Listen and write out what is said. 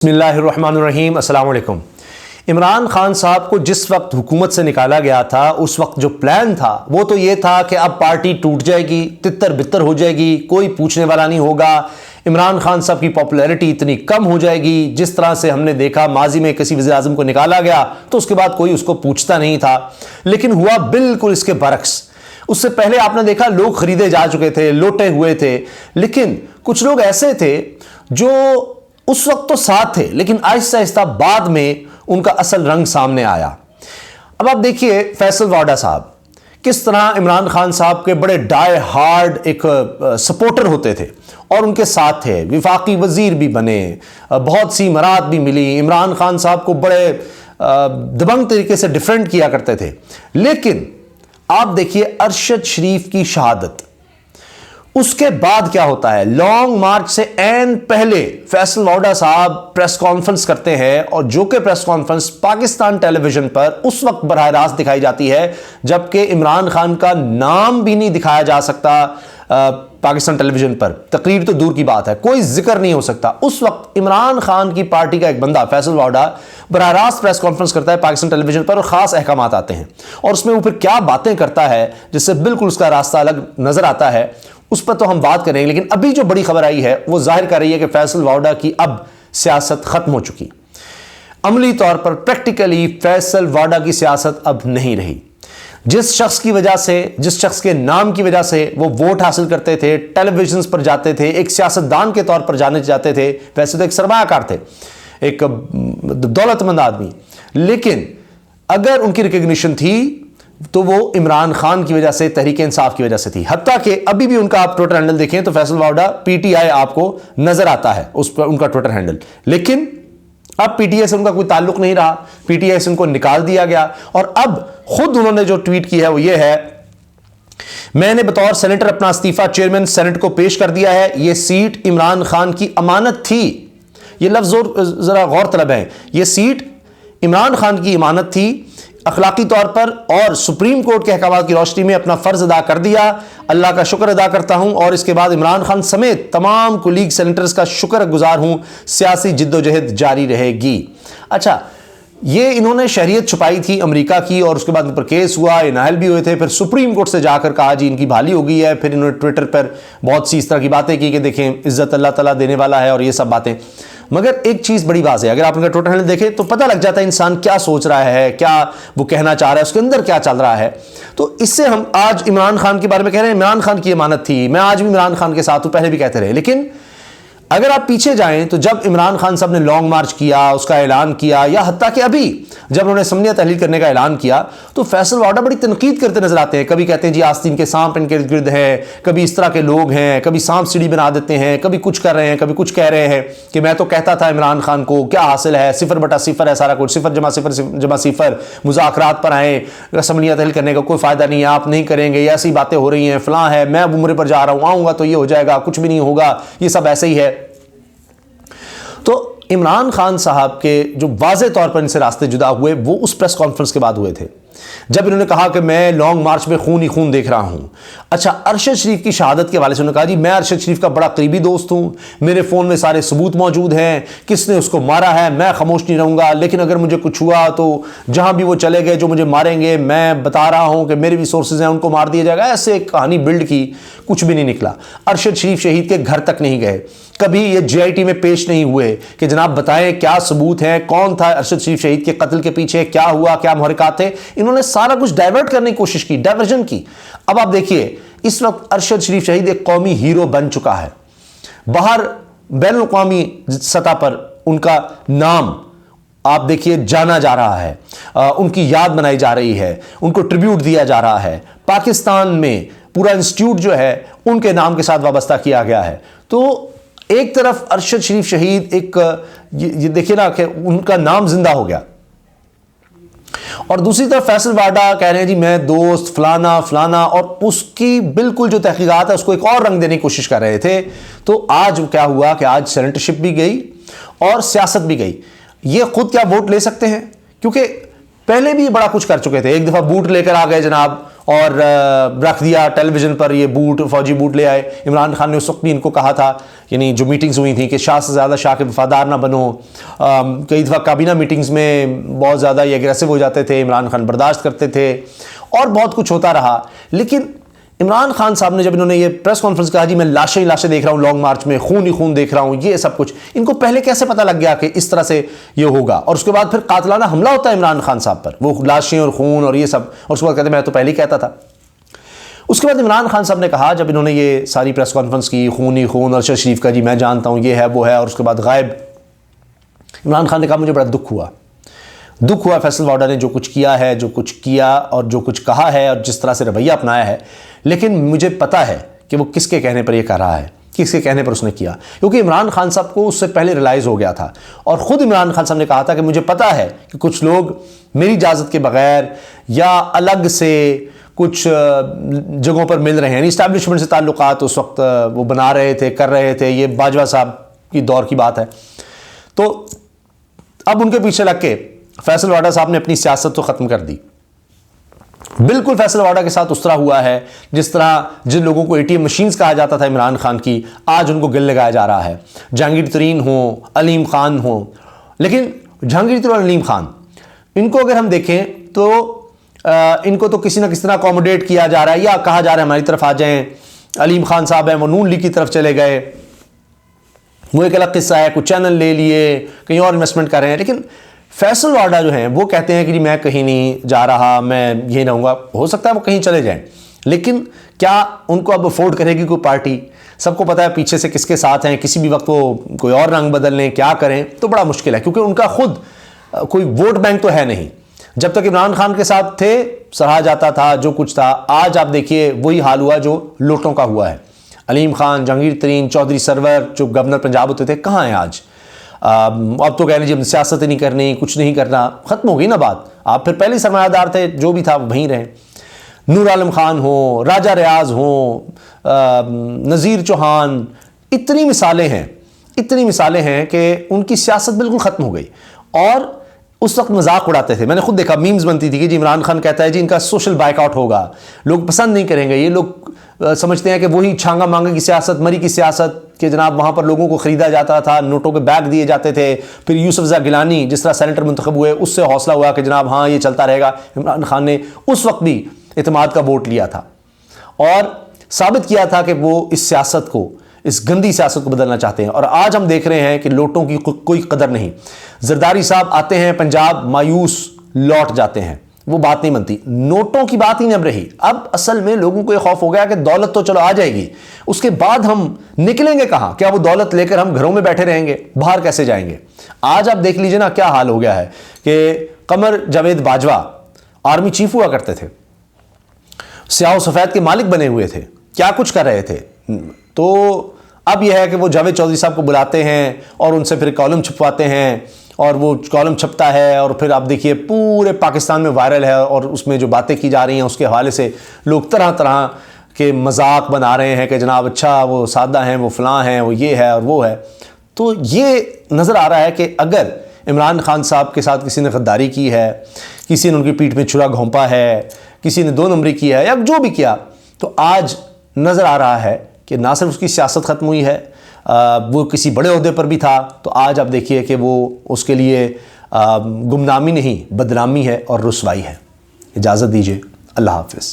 بسم اللہ الرحمن الرحیم۔ السلام علیکم۔ عمران خان صاحب کو جس وقت حکومت سے نکالا گیا تھا اس وقت جو پلان تھا وہ تو یہ تھا کہ اب پارٹی ٹوٹ جائے گی، تتر بتر ہو جائے گی، کوئی پوچھنے والا نہیں ہوگا، عمران خان صاحب کی پاپولیرٹی اتنی کم ہو جائے گی۔ جس طرح سے ہم نے دیکھا ماضی میں کسی وزیر اعظم کو نکالا گیا تو اس کے بعد کوئی اس کو پوچھتا نہیں تھا، لیکن ہوا بالکل اس کے برعکس۔ اس سے پہلے آپ نے دیکھا لوگ خریدے جا چکے تھے، لوٹے ہوئے تھے، لیکن کچھ لوگ ایسے تھے جو اس وقت تو ساتھ تھے لیکن آہستہ آہستہ بعد میں ان کا اصل رنگ سامنے آیا۔ اب آپ دیکھیے فیصل واڈا صاحب کس طرح عمران خان صاحب کے بڑے ڈائی ہارڈ ایک سپورٹر ہوتے تھے اور ان کے ساتھ تھے، وفاقی وزیر بھی بنے، بہت سی مراد بھی ملی، عمران خان صاحب کو بڑے دبنگ طریقے سے ڈیفینڈ کیا کرتے تھے۔ لیکن آپ دیکھیے ارشد شریف کی شہادت، اس کے بعد کیا ہوتا ہے؟ لانگ مارچ سے این پہلے فیصل واڈا صاحب پریس کانفرنس کرتے ہیں، اور جو کہ پریس کانفرنس پاکستان ٹیلی ویژن پر اس وقت براہ راست دکھائی جاتی ہے جبکہ عمران خان کا نام بھی نہیں دکھایا جا سکتا پاکستان ٹیلی ویژن پر، تقریر تو دور کی بات ہے، کوئی ذکر نہیں ہو سکتا۔ اس وقت عمران خان کی پارٹی کا ایک بندہ فیصل واڈا براہ راست پریس کانفرنس کرتا ہے پاکستان ٹیلی ویژن پر، اور خاص احکامات آتے ہیں اور اس میں وہ پھر کیا باتیں کرتا ہے جس سے بالکل اس کا راستہ الگ نظر آتا ہے، اس پر تو ہم بات کریں گے۔ لیکن ابھی جو بڑی خبر آئی ہے وہ ظاہر کر رہی ہے کہ فیصل واڈا کی اب سیاست ختم ہو چکی، عملی طور پر پریکٹیکلی فیصل واڈا کی سیاست اب نہیں رہی۔ جس شخص کی وجہ سے، جس شخص کے نام کی وجہ سے وہ ووٹ حاصل کرتے تھے، ٹیلی ویژنز پر جاتے تھے، ایک سیاستدان کے طور پر جانے جاتے تھے، ویسے تو ایک سرمایہ کار تھے، ایک دولت مند آدمی، لیکن اگر ان کی ریکگنیشن تھی تو وہ عمران خان کی وجہ سے، تحریک انصاف کی وجہ سے تھی۔ حتیٰ کہ ابھی بھی ان کا آپ ٹویٹر ہینڈل دیکھیں تو فیصل واڈا پی ٹی آئی آپ کو نظر آتا ہے اس پر، ان کا ٹویٹر ہینڈل، لیکن اب پی ٹی آئی سے ان کا کوئی تعلق نہیں رہا، پی ٹی آئی سے ان کو نکال دیا گیا، اور اب خود انہوں نے جو ٹویٹ کی ہے وہ یہ ہے: میں نے بطور سینیٹر اپنا استعفیٰ چیئرمین سینٹ کو پیش کر دیا ہے، یہ سیٹ عمران خان کی امانت تھی۔ یہ لفظ ذرا غور طلب ہے، یہ سیٹ عمران خان کی امانت تھی، اخلاقی طور پر اور سپریم کورٹ کے احکامات کی روشنی میں اپنا فرض ادا کر دیا، اللہ کا شکر ادا کرتا ہوں، اور اس کے بعد عمران خان سمیت تمام کولیگ سینیٹرز کا شکر گزار ہوں، سیاسی جد و جہد جاری رہے گی۔ اچھا، یہ انہوں نے شہریت چھپائی تھی امریکہ کی، اور اس کے بعد ان پر کیس ہوا، یہ نااہل بھی ہوئے تھے، پھر سپریم کورٹ سے جا کر کہا جی ان کی بحالی ہو گئی ہے، پھر انہوں نے ٹویٹر پر بہت سی اس طرح کی باتیں کی کہ دیکھیں عزت اللہ تعالیٰ دینے والا ہے اور یہ سب باتیں۔ مگر ایک چیز بڑی واضح ہے، اگر آپ ان کا ٹویٹر ہینڈل دیکھیں تو پتہ لگ جاتا ہے انسان کیا سوچ رہا ہے، کیا وہ کہنا چاہ رہا ہے، اس کے اندر کیا چل رہا ہے۔ تو اس سے ہم آج عمران خان کے بارے میں کہہ رہے ہیں عمران خان کی امانت تھی، میں آج بھی عمران خان کے ساتھ ہوں، پہلے بھی کہتے رہے، لیکن اگر آپ پیچھے جائیں تو جب عمران خان صاحب نے لانگ مارچ کیا، اس کا اعلان کیا، یا حتیٰ کہ ابھی جب انہوں نے اسمبلیاں تحلیل کرنے کا اعلان کیا تو فیصل واڈا بڑی تنقید کرتے نظر آتے ہیں۔ کبھی کہتے ہیں جی آستین کے سانپ ان کے ارد گرد ہیں، کبھی اس طرح کے لوگ ہیں، کبھی سانپ سیڑھی بنا دیتے ہیں، کبھی کچھ کر رہے ہیں، کبھی کچھ کہہ رہے ہیں کہ میں تو کہتا تھا عمران خان کو کیا حاصل ہے، 0/0 ہے سارا کچھ، 0 مذاکرات پر آئیں، اسمبلیاں تحلیل کرنے کا کوئی فائدہ نہیں ہے، آپ نہیں کریں گے، ایسی باتیں ہو رہی ہیں، فلاں ہے، میں اب عمرے پر جا رہا ہوں، آؤں گا تو یہ ہو جائے گا، کچھ بھی نہیں ہوگا، یہ سب ایسے ہی ہے۔ تو عمران خان صاحب کے جو واضح طور پر ان سے راستے جدا ہوئے وہ اس پریس کانفرنس کے بعد ہوئے تھے جب انہوں نے کہا کہ میں لانگ مارچ میں خون ہی خون دیکھ رہا ہوں۔ اچھا، ارشد شریف کی شہادت کے حوالے سے انہوں نے کہا جی میں ارشد شریف کا بڑا قریبی دوست ہوں، میرے فون میں سارے ثبوت موجود ہیں، کس نے اس کو مارا ہے میں خاموش نہیں رہوں گا، لیکن اگر مجھے کچھ ہوا تو جہاں بھی وہ چلے گئے جو مجھے ماریں گے میں بتا رہا ہوں کہ میرے بھی سورسز ہیں، ان کو مار دیا جائے گا۔ ایسے ایک کہانی بلڈ کی، کچھ بھی نہیں نکلا۔ ارشد شریف شہید کے گھر تک نہیں گئے، کبھی یہ جے آئی ٹی میں پیش نہیں ہوئے کہ جناب بتائیں کیا ثبوت ہیں، کون تھا ارشد شریف شہید کے قتل کے پیچھے، کیا ہوا، کیا محرکات تھے۔ انہوں نے سارا کچھ ڈائیورٹ کرنے کی کوشش کی، ڈائیورژن کی۔ اب آپ دیکھیے اس وقت ارشد شریف شہید ایک قومی ہیرو بن چکا ہے، باہر بین الاقوامی سطح پر ان کا نام آپ دیکھیے جانا جا رہا ہے، ان کی یاد منائی جا رہی ہے، ان کو ٹریبیوٹ دیا جا رہا ہے، پاکستان میں پورا انسٹیٹیوٹ جو ہے ان کے نام کے ساتھ وابستہ کیا گیا ہے۔ تو ایک طرف ارشد شریف شہید ایک یہ دیکھیے نا کہ ان کا نام زندہ ہو گیا، اور دوسری طرف فیصل واڈا کہہ رہے ہیں جی میں دوست فلانا فلانا، اور اس کی بالکل جو تحقیقات ہے اس کو ایک اور رنگ دینے کی کوشش کر رہے تھے۔ تو آج کیا ہوا کہ آج سینیٹرشپ بھی گئی اور سیاست بھی گئی۔ یہ خود کیا ووٹ لے سکتے ہیں؟ کیونکہ پہلے بھی بڑا کچھ کر چکے تھے، ایک دفعہ بوٹ لے کر آ گئے جناب، اور رکھ دیا ٹیلی ویژن پر، یہ بوٹ فوجی بوٹ لے آئے۔ عمران خان نے اس وقت بھی ان کو کہا تھا، یعنی جو میٹنگز ہوئی تھیں، کہ شاہ سے زیادہ شاہ کے وفادار نہ بنو۔ کئی دفعہ کابینہ میٹنگز میں بہت زیادہ یہ اگریسو ہو جاتے تھے، عمران خان برداشت کرتے تھے، اور بہت کچھ ہوتا رہا۔ لیکن عمران خان صاحب نے جب انہوں نے یہ پریس کانفرنس کہا جی میں لاشیں ہی لاشیں دیکھ رہا ہوں لانگ مارچ میں، خون ہی خون دیکھ رہا ہوں، یہ سب کچھ، ان کو پہلے کیسے پتہ لگ گیا کہ اس طرح سے یہ ہوگا؟ اور اس کے بعد پھر قاتلانہ حملہ ہوتا ہے عمران خان صاحب پر، وہ لاشیں اور خون اور یہ سب، اور اس کے بعد کہتے ہیں میں تو پہلے ہی کہتا تھا۔ اس کے بعد عمران خان صاحب نے کہا، جب انہوں نے یہ ساری پریس کانفرنس کی، خون ہی خون، ارشد شریف کا جی میں جانتا ہوں یہ ہے وہ ہے، اور اس کے بعد غائب، عمران خان نے کہا مجھے بڑا دکھ ہوا فیصل واڈا نے جو کچھ کیا ہے، جو کچھ کیا اور جو کچھ کہا ہے اور جس طرح سے رویہ اپنایا ہے، لیکن مجھے پتہ ہے کہ وہ کس کے کہنے پر یہ کر رہا ہے، کس کے کہنے پر اس نے کیا، کیونکہ عمران خان صاحب کو اس سے پہلے ریلائز ہو گیا تھا، اور خود عمران خان صاحب نے کہا تھا کہ مجھے پتہ ہے کہ کچھ لوگ میری اجازت کے بغیر یا الگ سے کچھ جگہوں پر مل رہے ہیں، یعنی اسٹیبلشمنٹ سے تعلقات اس وقت وہ بنا رہے تھے، کر رہے تھے، یہ باجوہ صاحب کی دور کی بات ہے۔ تو اب ان کے پیچھے لگ کے فیصل واڈا صاحب نے اپنی سیاست تو ختم کر دی۔ بالکل فیصل واڈا کے ساتھ اس طرح ہوا ہے جس طرح جن لوگوں کو ATM مشینز کہا جاتا تھا عمران خان کی، آج ان کو گل لگایا جا رہا ہے۔ جہانگیر ترین ہوں، علیم خان ہوں، لیکن جہانگیر ترین اور علیم خان، ان کو اگر ہم دیکھیں تو ان کو تو کسی نہ کسی طرح اکوموڈیٹ کیا جا رہا ہے، یا کہا جا رہا ہے ہماری طرف آ جائیں۔ علیم خان صاحب ہیں وہ نون لیگ کی طرف چلے گئے، وہ ایک الگ قصہ ہے، کچھ چینل لے لیے، کہیں اور انویسٹمنٹ کر رہے ہیں۔ لیکن فیصل واڈا جو ہیں وہ کہتے ہیں کہ جی میں کہیں نہیں جا رہا، میں یہی رہوں گا۔ ہو سکتا ہے وہ کہیں چلے جائیں، لیکن کیا ان کو اب افورڈ کرے گی کوئی پارٹی؟ سب کو پتہ ہے پیچھے سے کس کے ساتھ ہیں، کسی بھی وقت وہ کوئی اور رنگ بدل لیں، کیا کریں، تو بڑا مشکل ہے، کیونکہ ان کا خود کوئی ووٹ بینک تو ہے نہیں۔ جب تک عمران خان کے ساتھ تھے سراہا جاتا تھا جو کچھ تھا، آج آپ دیکھیے وہی حال ہوا جو لوٹوں کا ہوا ہے۔ علیم خان، جہانگیر ترین، چودھری سرور جو گورنر پنجاب ہوتے تھے، کہاں ہیں آج؟ اب تو کہہ لیجیے سیاست نہیں کرنی، کچھ نہیں کرنا، ختم ہو گئی نا بات۔ آپ پھر پہلے سرمایہ دار تھے، جو بھی تھا وہیں رہے۔ نور عالم خان ہوں، راجہ ریاض ہوں، نذیر چوہان، اتنی مثالیں ہیں کہ ان کی سیاست بالکل ختم ہو گئی۔ اور اس وقت مذاق اڑاتے تھے، میں نے خود دیکھا میمز بنتی تھی کہ جی عمران خان کہتا ہے جی ان کا سوشل بائک آؤٹ ہوگا، لوگ پسند نہیں کریں گے، یہ لوگ سمجھتے ہیں کہ وہی چھانگا مانگا کی سیاست، مری کی سیاست، کہ جناب وہاں پر لوگوں کو خریدا جاتا تھا، نوٹوں کے بیگ دیے جاتے تھے۔ پھر یوسف زئی گیلانی جس طرح سینیٹر منتخب ہوئے، اس سے حوصلہ ہوا کہ جناب ہاں یہ چلتا رہے گا۔ عمران خان نے اس وقت بھی اعتماد کا ووٹ لیا تھا اور ثابت کیا تھا کہ وہ اس سیاست کو، اس گندی سیاست کو بدلنا چاہتے ہیں۔ اور آج ہم دیکھ رہے ہیں کہ لوٹوں کی کوئی قدر نہیں۔ زرداری صاحب آتے ہیں پنجاب، مایوس لوٹ جاتے ہیں، وہ بات نہیں بنتی۔ نوٹوں کی بات ہی نہیں اب رہی۔ اب اصل میں لوگوں کو یہ خوف ہو گیا کہ دولت تو چلو آ جائے گی، اس کے بعد ہم نکلیں گے کہاں؟ کیا وہ دولت لے کر ہم گھروں میں بیٹھے رہیں گے؟ باہر کیسے جائیں گے؟ آج آپ دیکھ لیجئے نا کیا حال ہو گیا ہے کہ قمر جاوید باجوہ آرمی چیف ہوا کرتے تھے، سیاہ و سفید کے مالک بنے ہوئے تھے، کیا کچھ کر رہے تھے۔ تو اب یہ ہے کہ وہ جاوید چودھری صاحب کو بلاتے ہیں اور ان سے پھر کالم چھپواتے ہیں، اور وہ کالم چھپتا ہے اور پھر آپ دیکھیے پورے پاکستان میں وائرل ہے، اور اس میں جو باتیں کی جا رہی ہیں اس کے حوالے سے لوگ طرح طرح کے مذاق بنا رہے ہیں کہ جناب اچھا وہ سادہ ہیں، وہ فلاں ہیں، وہ یہ ہے اور وہ ہے۔ تو یہ نظر آ رہا ہے کہ اگر عمران خان صاحب کے ساتھ کسی نے غداری کی ہے، کسی نے ان کی پیٹھ میں چھرا گھونپا ہے، کسی نے 2 نمبری کیا ہے یا جو بھی کیا، تو آج نظر آ رہا ہے کہ نہ صرف اس کی سیاست ختم ہوئی ہے، وہ کسی بڑے عہدے پر بھی تھا، تو آج آپ دیکھیے کہ وہ اس کے لیے گمنامی نہیں بدنامی ہے اور رسوائی ہے۔ اجازت دیجیے، اللہ حافظ۔